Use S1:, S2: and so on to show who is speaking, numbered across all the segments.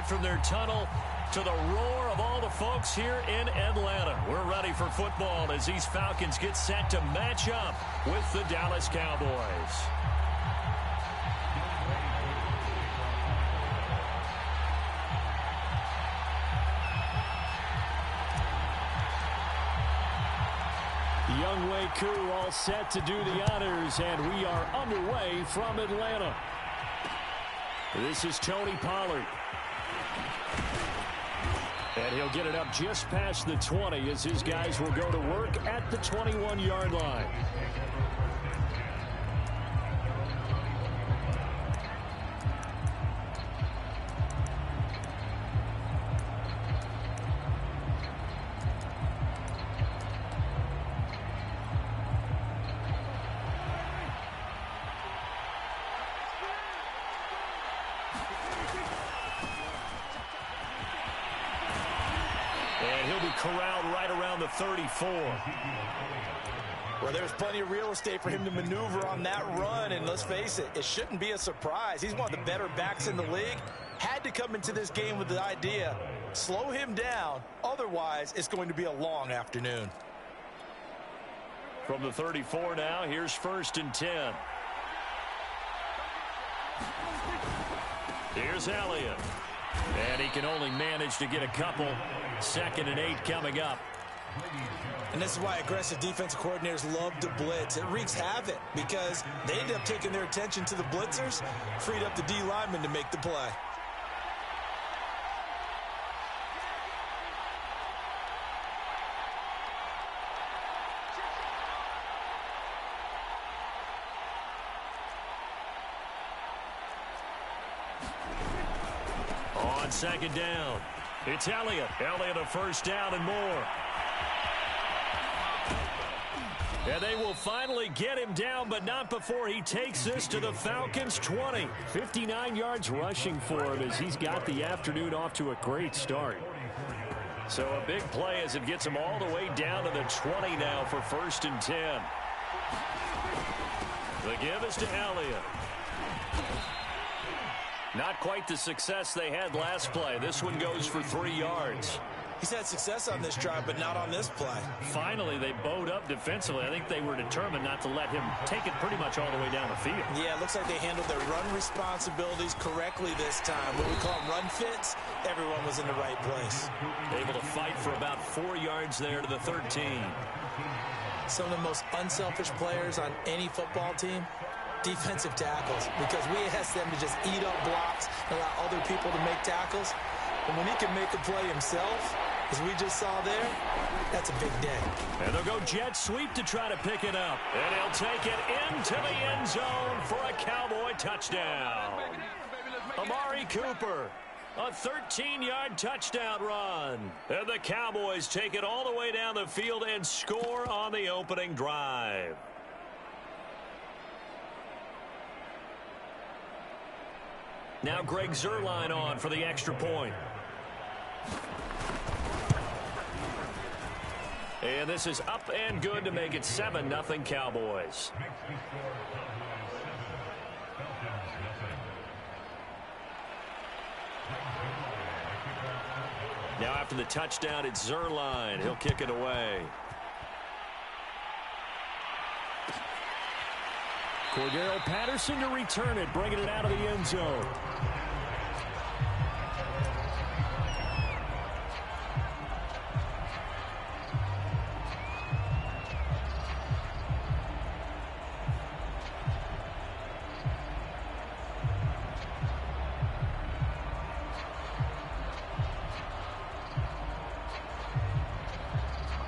S1: live from their tunnel to the roar of all the folks here in Atlanta. We're ready for football as these Falcons get set to match up with the Dallas Cowboys. Young Wei Koo all set to do the honors, and we are underway from Atlanta. This is Tony Pollard. And he'll get it up just past the 20 as his guys will go to work at the 21-yard line. And he'll be corralled right around the 34.
S2: Well, there's plenty of real estate for him to maneuver on that run, and let's face it, it shouldn't be a surprise. He's one of the better backs in the league. Had to come into this game with the idea, slow him down, otherwise it's going to be a long afternoon.
S1: From the 34 now, here's 1st and 10. Here's Elliott. And he can only manage to get a couple. 2nd and 8 coming up.
S2: And this is why aggressive defensive coordinators love to blitz. It wreaks havoc because they end up taking their attention to the blitzers, freed up the D lineman to make the play.
S1: On 2nd down, it's Elliott. Elliott a 1st down and more. And they will finally get him down, but not before he takes this to the Falcons' 20. 59 yards rushing for him as he's got the afternoon off to a great start. So a big play as it gets him all the way down to the 20 now for 1st and 10. The give is to Elliott. Not quite the success they had last play. This one goes for 3 yards.
S2: He's had success on this drive, but not on this play.
S1: Finally, they bowed up defensively. I think they were determined not to let him take it pretty much all the way down the field.
S2: Yeah, it looks like they handled their run responsibilities correctly this time. What we call them run fits, everyone was in the right place.
S1: Able to fight for about 4 yards there to the 13.
S2: Some of the most unselfish players on any football team, defensive tackles, because we ask them to just eat up blocks and allow other people to make tackles. And when he can make a play himself, as we just saw there, that's a big day.
S1: And they'll go jet sweep to try to pick it up. And he'll take it into the end zone for a Cowboy touchdown. Amari Cooper, a 13-yard touchdown run. And the Cowboys take it all the way down the field and score on the opening drive. Now Greg Zuerlein on for the extra point. And this is up and good to make it 7-0 Cowboys. Now after the touchdown, it's Zuerlein. He'll kick it away. Cordero Patterson to return it, bringing it out of the end zone.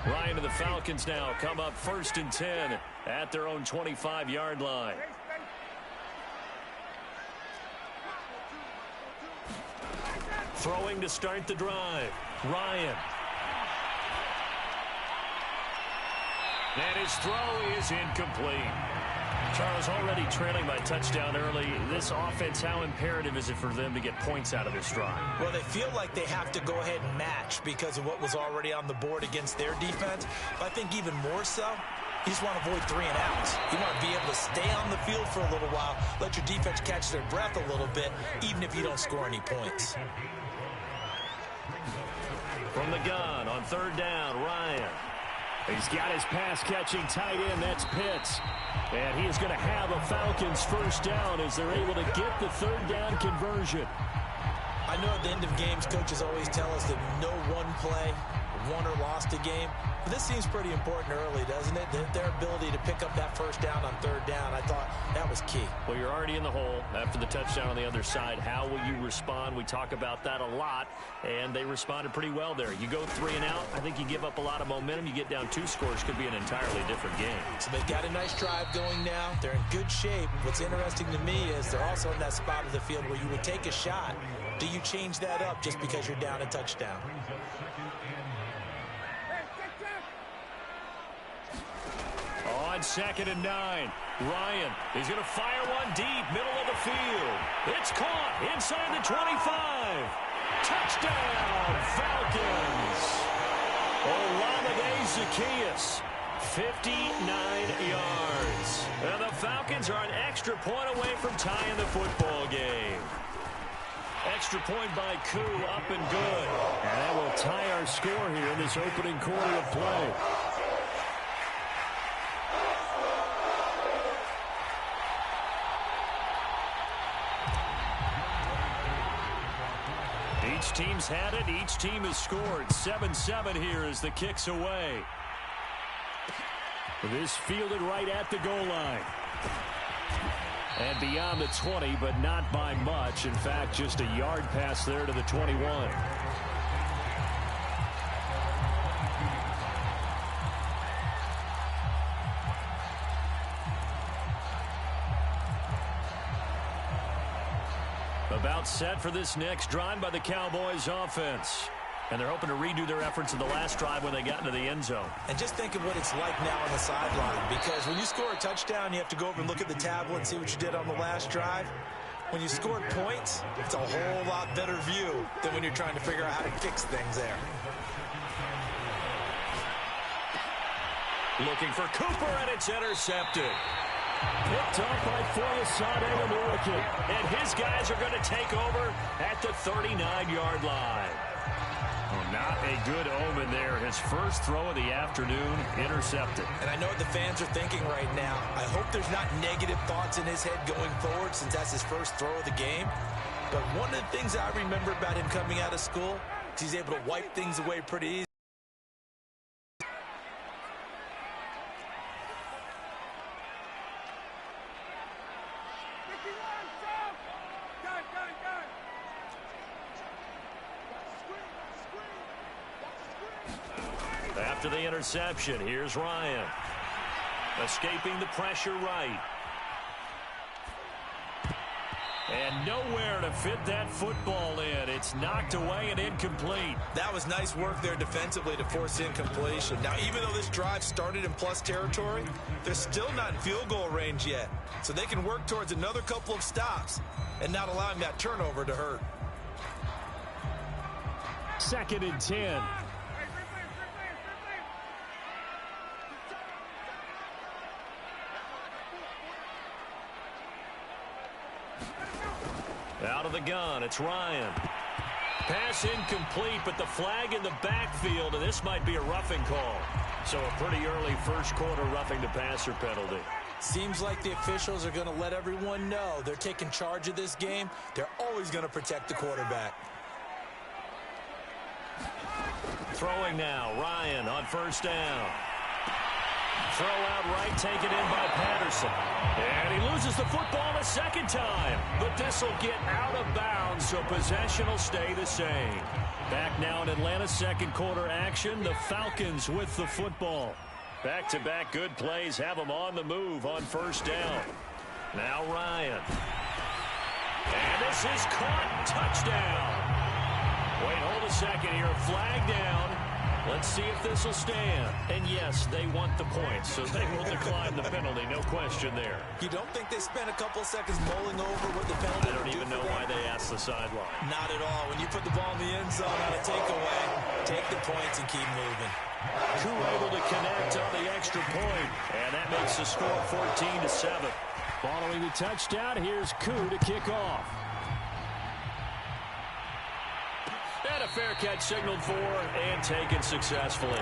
S1: Ryan of the Falcons now come up 1st and 10 at their own 25-yard line. Throwing to start the drive, Ryan. And his throw is incomplete. Charles, already trailing by touchdown early. This offense, how imperative is it for them to get points out of this drive?
S2: Well, they feel like they have to go ahead and match because of what was already on the board against their defense. But I think even more so, you just want to avoid 3 and outs. You want to be able to stay on the field for a little while, let your defense catch their breath a little bit, even if you don't score any points.
S1: From the gun on third down, Ryan. He's got his pass-catching tight end. That's Pitts. And he is going to have a Falcons first down as they're able to get the third down conversion.
S2: I know at the end of games, coaches always tell us that no one play won or lost a game. But this seems pretty important early, doesn't it? Their ability to pick up that first down on third down, I thought that was key.
S1: Well, you're already in the hole after the touchdown on the other side. How will you respond? We talk about that a lot, and they responded pretty well there. You go 3 and out, I think you give up a lot of momentum. You get down 2 scores, could be an entirely different game.
S2: So they've got a nice drive going now. They're in good shape. What's interesting to me is they're also in that spot of the field where you would take a shot. Do you change that up just because you're down a touchdown?
S1: On 2nd and 9, Ryan is going to fire one deep, middle of the field. It's caught inside the 25. Touchdown, Falcons. Olamide Zaccheaus, 59 yards. And the Falcons are an extra point away from tying the football game. Extra point by Koo, up and good. And that will tie our score here in this opening quarter of play. Each team's had it. Each team has scored. 7-7 here as the kick's away. This fielded right at the goal line. And beyond the 20, but not by much. In fact, just a yard pass there to the 21. About set for this next drive by the Cowboys offense. And they're hoping to redo their efforts in the last drive when they got into the end zone.
S2: And just think of what it's like now on the sideline. Because when you score a touchdown, you have to go over and look at the tablet and see what you did on the last drive. When you scored points, it's a whole lot better view than when you're trying to figure out how to fix things there.
S1: Looking for Cooper, and it's intercepted. Picked up by Foyesade American. And his guys are going to take over at the 39-yard line. Oh, not a good omen there. His first throw of the afternoon intercepted.
S2: And I know what the fans are thinking right now. I hope there's not negative thoughts in his head going forward since that's his first throw of the game. But one of the things I remember about him coming out of school is he's able to wipe things away pretty easy.
S1: After the interception, here's Ryan. Escaping the pressure right. And nowhere to fit that football in. It's knocked away and incomplete.
S2: That was nice work there defensively to force incompletion. Now, even though this drive started in plus territory, they're still not in field goal range yet. So they can work towards another couple of stops and not allowing that turnover to hurt.
S1: 2nd and 10. Out of the gun, it's Ryan. Pass incomplete, but the flag in the backfield, and this might be a roughing call. So a pretty early first quarter roughing the passer penalty.
S2: Seems like the officials are going to let everyone know they're taking charge of this game. They're always going to protect the quarterback.
S1: Throwing now, Ryan on first down. Throw out right, taken in by Patterson. And he loses the football a second time. But this will get out of bounds, so possession will stay the same. Back now in Atlanta's second quarter action. The Falcons with the football. Back-to-back good plays have them on the move on first down. Now Ryan. And this is caught. Touchdown. Wait, hold a second here. Flag down. Let's see if this will stand. And yes, they want the points, so they will decline the penalty. No question there.
S2: You don't think they spent a couple of seconds mulling over what the penalty
S1: I don't even know why they asked the sideline.
S2: Not at all. When you put the ball in the end zone on a takeaway, take the points and keep moving.
S1: Koo able to connect on the extra point, and that makes the score 14-7. Following the touchdown, here's Koo to kick off. And a fair catch signaled for and taken successfully.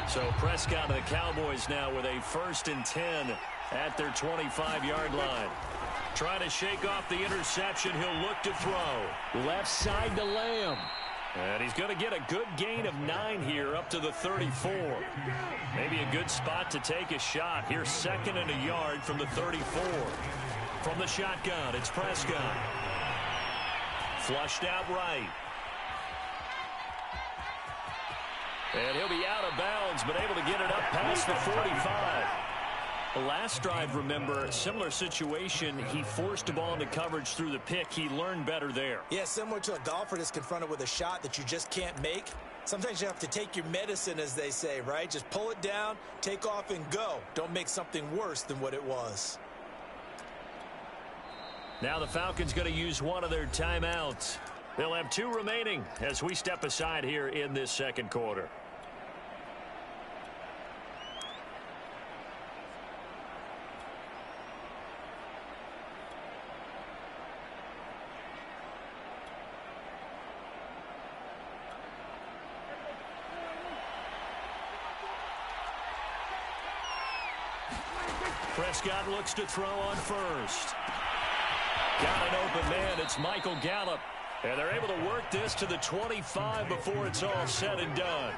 S1: So Prescott and the Cowboys now with a 1st and 10 at their 25-yard line. Trying to shake off the interception. He'll look to throw. Left side to Lamb. And he's going to get a good gain of 9 here up to the 34. Maybe a good spot to take a shot. Here's 2nd and a yard from the 34. From the shotgun, it's Prescott. Flushed out right. And he'll be out of bounds, but able to get it up past the 45. The last drive, remember, similar situation. He forced the ball into coverage through the pick. He learned better there.
S2: Yeah, similar to a golfer that's confronted with a shot that you just can't make. Sometimes you have to take your medicine, as they say, right? Just pull it down, take off, and go. Don't make something worse than what it was.
S1: Now the Falcons going to use one of their timeouts. They'll have 2 remaining as we step aside here in this 2nd quarter. Prescott looks to throw on first. Got an open man. It's Michael Gallup. And they're able to work this to the 25 before it's all said and done.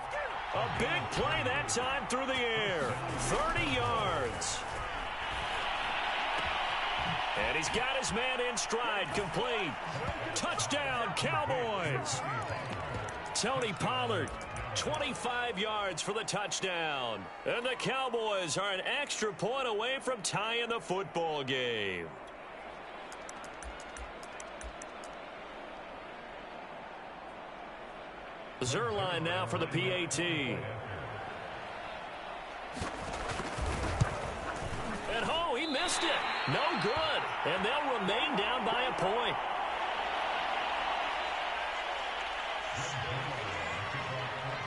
S1: A big play that time through the air. 30 yards. And he's got his man in stride, complete. Touchdown, Cowboys. Tony Pollard, 25 yards for the touchdown. And the Cowboys are an extra point away from tying the football game. Zerline now for the PAT. And oh, he missed it. No good. And they'll remain down by a point.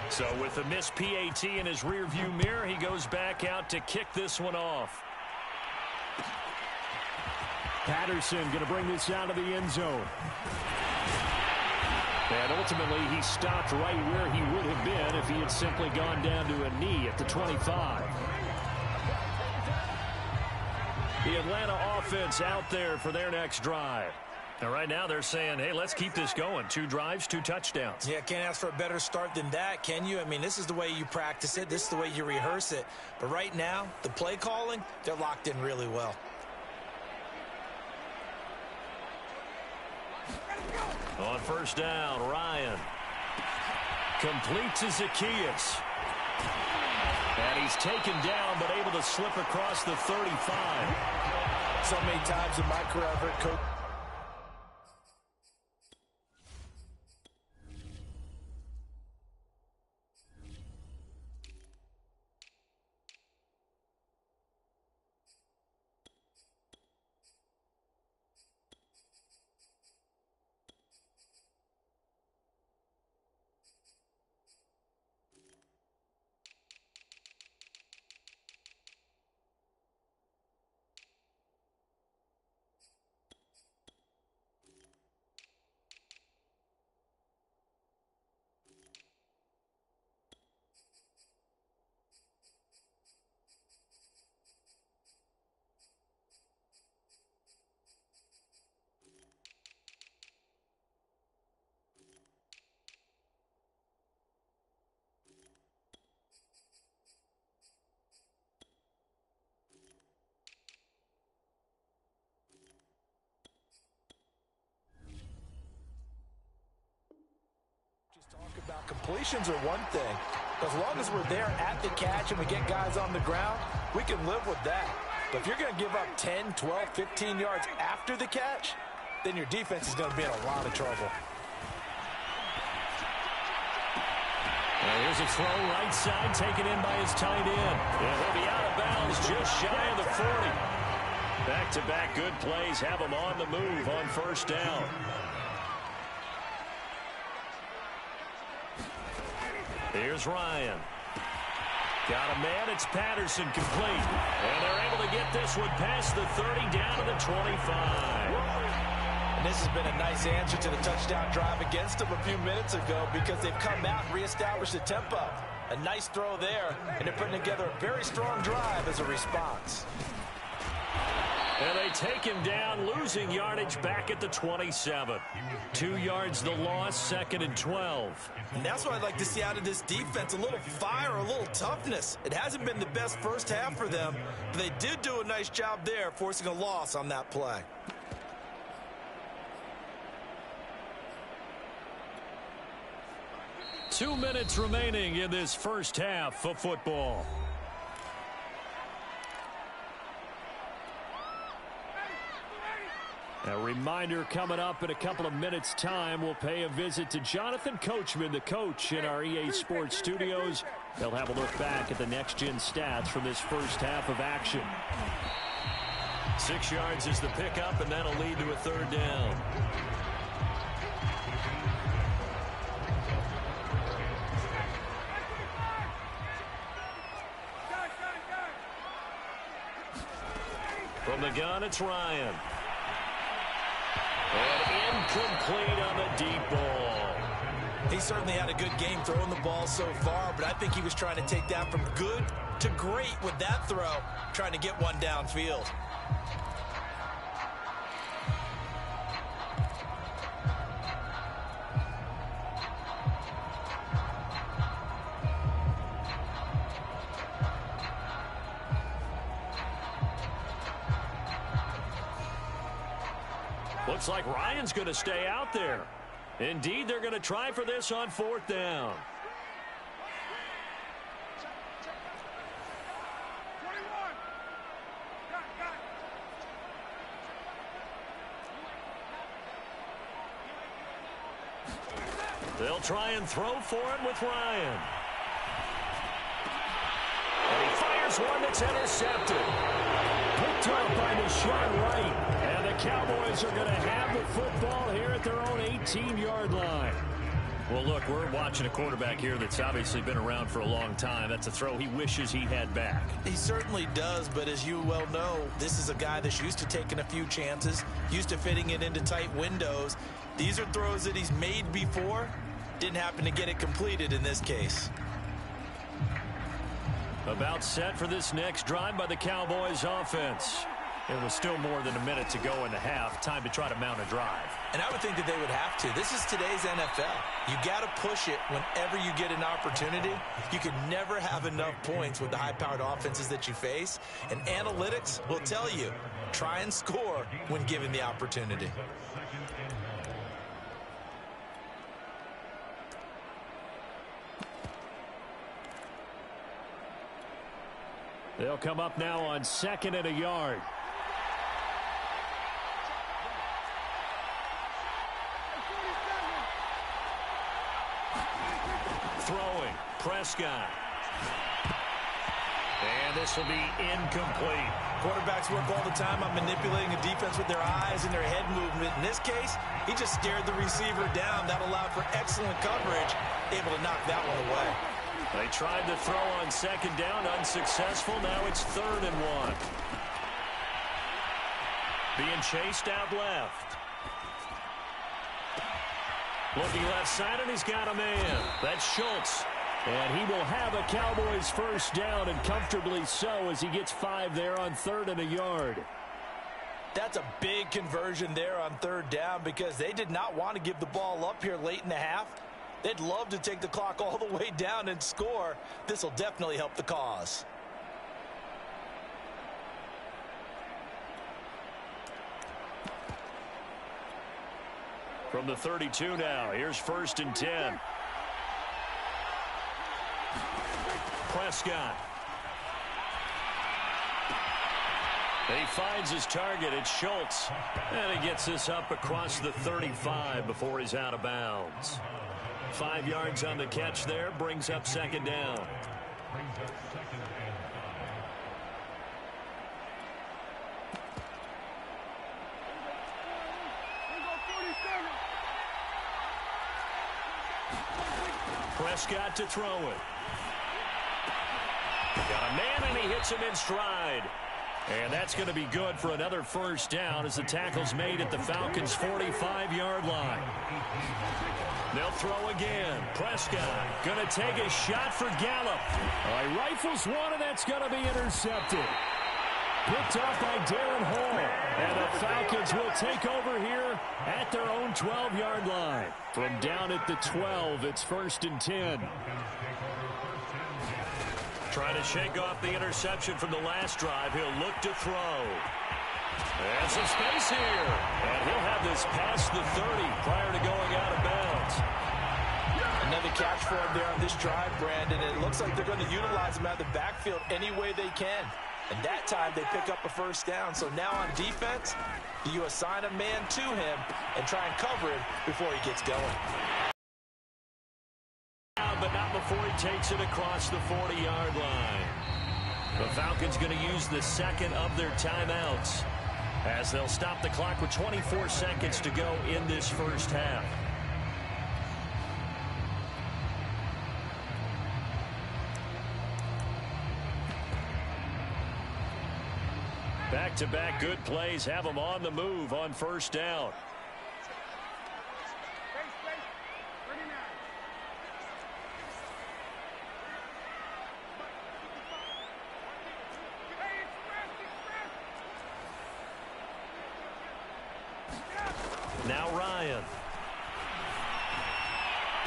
S1: So with the missed PAT in his rearview mirror, he goes back out to kick this one off. Patterson going to bring this out of the end zone. And ultimately, he stopped right where he would have been if he had simply gone down to a knee at the 25. The Atlanta offense out there for their next drive. And right now they're saying, hey, let's keep this going. 2 drives, 2 touchdowns.
S2: Yeah, can't ask for a better start than that, can you? I mean, this is the way you practice it. This is the way you rehearse it. But right now, the play calling, they're locked in really well.
S1: On first down, Ryan. Complete to Zacchaeus. And he's taken down, but able to slip across the 35.
S2: So many times in my career, I've heard coach. About completions are one thing. As long as we're there at the catch and we get guys on the ground, we can live with that. But if you're going to give up 10, 12, 15 yards after the catch, then your defense is going to be in a lot of trouble.
S1: Here's a throw right side taken in by his tight end. And he'll be out of bounds just shy of the 40. Back-to-back good plays have him on the move on first down. Here's Ryan. Got a man. It's Patterson complete. And they're able to get this one past the 30 down to the 25.
S2: And this has been a nice answer to the touchdown drive against them a few minutes ago because they've come out and reestablished the tempo. A nice throw there, and they're putting together a very strong drive as a response.
S1: And they take him down, losing yardage back at the 27. 2 yards the loss, 2nd and 12.
S2: And that's what I'd like to see out of this defense, a little fire, a little toughness. It hasn't been the best first half for them, but they did do a nice job there, forcing a loss on that play.
S1: Two minutes remaining in this first half of football. A reminder coming up in a couple of minutes' time. We'll pay a visit to Jonathan Coachman, the coach in our EA Sports studios. They'll have a look back at the next-gen stats from this first half of action. 6 yards is the pickup, and that'll lead to a 3rd down. From the gun, it's Ryan. And incomplete on the deep ball.
S2: He certainly had a good game throwing the ball so far, but I think he was trying to take that from good to great with that throw, trying to get one downfield.
S1: Looks like Ryan's going to stay out there. Indeed, they're going to try for this on 4th down. They'll try and throw for it with Ryan. And he fires one that's intercepted. Picked up by Deshaun Wright. And the Cowboys are going to have the football here at their own 18-yard line. Well, look, we're watching a quarterback here that's obviously been around for a long time. That's a throw he wishes he had back.
S2: He certainly does, but as you well know, this is a guy that's used to taking a few chances, used to fitting it into tight windows. These are throws that he's made before. Didn't happen to get it completed in this case.
S1: About set for this next drive by the Cowboys offense. It was still more than a minute to go in the half. Time to try to mount a drive.
S2: And I would think that they would have to. This is today's NFL. You got to push it whenever you get an opportunity. You can never have enough points with the high-powered offenses that you face. And analytics will tell you, try and score when given the opportunity.
S1: They'll come up now on 2nd and a yard. Throwing, Prescott. And this will be incomplete.
S2: Quarterbacks work all the time on manipulating a defense with their eyes and their head movement. In this case, he just stared the receiver down. That allowed for excellent coverage, able to knock that one away.
S1: They tried to throw on 2nd down, unsuccessful. Now it's 3rd and 1. Being chased out left. Looking left side, and he's got a man. That's Schultz. And he will have a Cowboys 1st down, and comfortably so, as he gets 5 there on 3rd and a yard.
S2: That's a big conversion there on 3rd down because they did not want to give the ball up here late in the half. They'd love to take the clock all the way down and score. This will definitely help the cause.
S1: From the 32 now, here's 1st and 10. Prescott. He finds his target. It's Schultz. And he gets this up across the 35 before he's out of bounds. 5 yards on the catch there, brings up 2nd down. Prescott to throw it. puts him in stride. And that's going to be good for another first down as the tackle's made at the Falcons' 45-yard line. They'll throw again. Prescott going to take a shot for Gallup. All right, rifles one, and that's going to be intercepted. Picked off by Darren Hall. And the Falcons will take over here at their own 12-yard line. From down at the 12, it's 1st and 10. Trying to shake off the interception from the last drive. He'll look to throw. And some space here. And he'll have this past the 30 prior to going out of bounds.
S2: Another catch for him there on this drive, Brandon. It looks like they're going to utilize him out of the backfield any way they can. And that time they pick up a first down. So now on defense, do you assign a man to him and try and cover him before he gets going?
S1: But not before he takes it across the 40-yard line. The Falcons going to use the second of their timeouts as they'll stop the clock with 24 seconds to go in this first half. Back-to-back good plays have them on the move on first down. Now Ryan.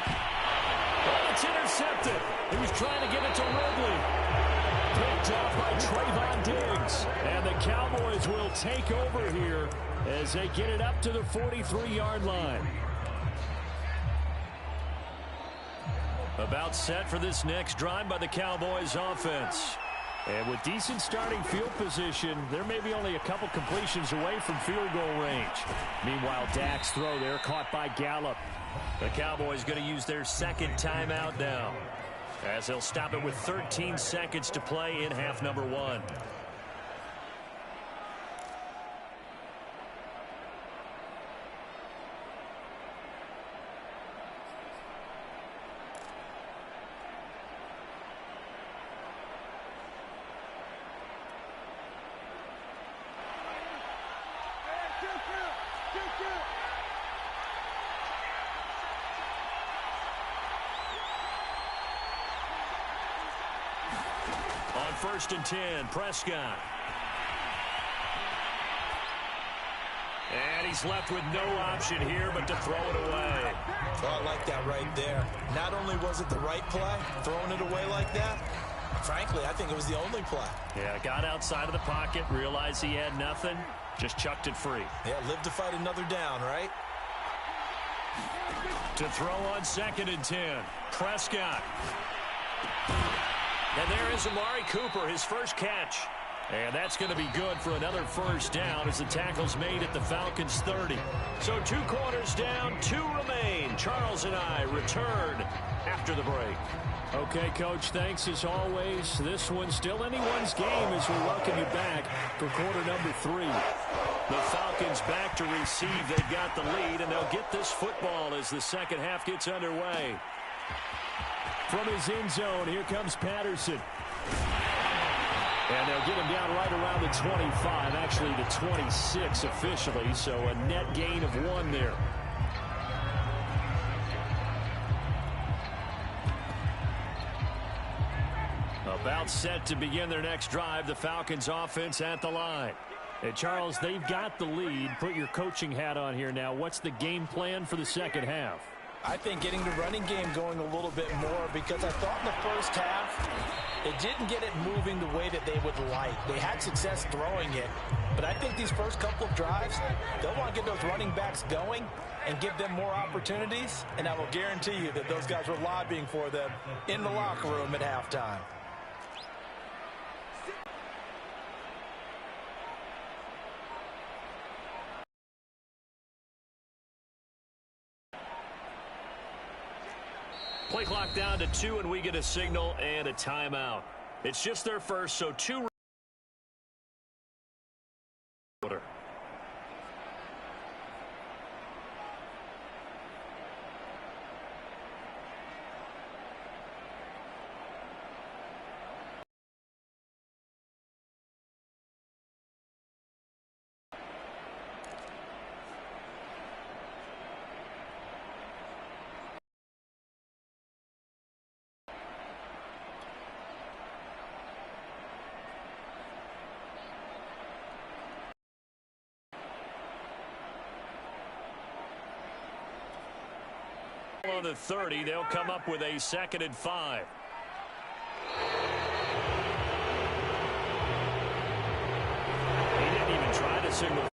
S1: Oh, it's intercepted. He was trying to get it to Ridley. Picked off by Trayvon Diggs. And the Cowboys will take over here as they get it up to the 43-yard line. About set for this next drive by the Cowboys offense. And with decent starting field position, there may be only a couple completions away from field goal range. Meanwhile, Dak's throw there caught by Gallup. The Cowboys going to use their second timeout now, as they'll stop it with 13 seconds to play in half number 1. On 1st and 10, Prescott. And he's left with no option here but to throw it away.
S2: Oh, I like that right there. Not only was it the right play, throwing it away like that, frankly, I think it was the only play.
S1: Yeah, got outside of the pocket, realized he had nothing, just chucked it free.
S2: Yeah, live to fight another down, right?
S1: To throw on 2nd and 10, Prescott. And there is Amari Cooper, his first catch. And that's going to be good for another first down as the tackle's made at the Falcons' 30. So 2 quarters down, 2 remain. Charles and I return after the break. Okay, Coach, thanks as always. This one's still anyone's game as we welcome you back for quarter number 3. The Falcons back to receive. They've got the lead, and they'll get this football as the second half gets underway. From his end zone, here comes Patterson. And they'll get him down right around the 25, actually the 26 officially, so a net gain of 1 there. About set to begin their next drive, the Falcons offense at the line. And Charles, they've got the lead. Put your coaching hat on here now. What's the game plan for the second half?
S2: I think getting the running game going a little bit more, because I thought in the first half it didn't get it moving the way that they would like. They had success throwing it, but I think these first couple of drives, they'll want to get those running backs going and give them more opportunities, and I will guarantee you that those guys were lobbying for them in the locker room at halftime.
S1: Play clock down to 2, and we get a signal and a timeout. It's just their first, so 2. the 30. They'll come up with a 2nd and 5. He didn't even try to signal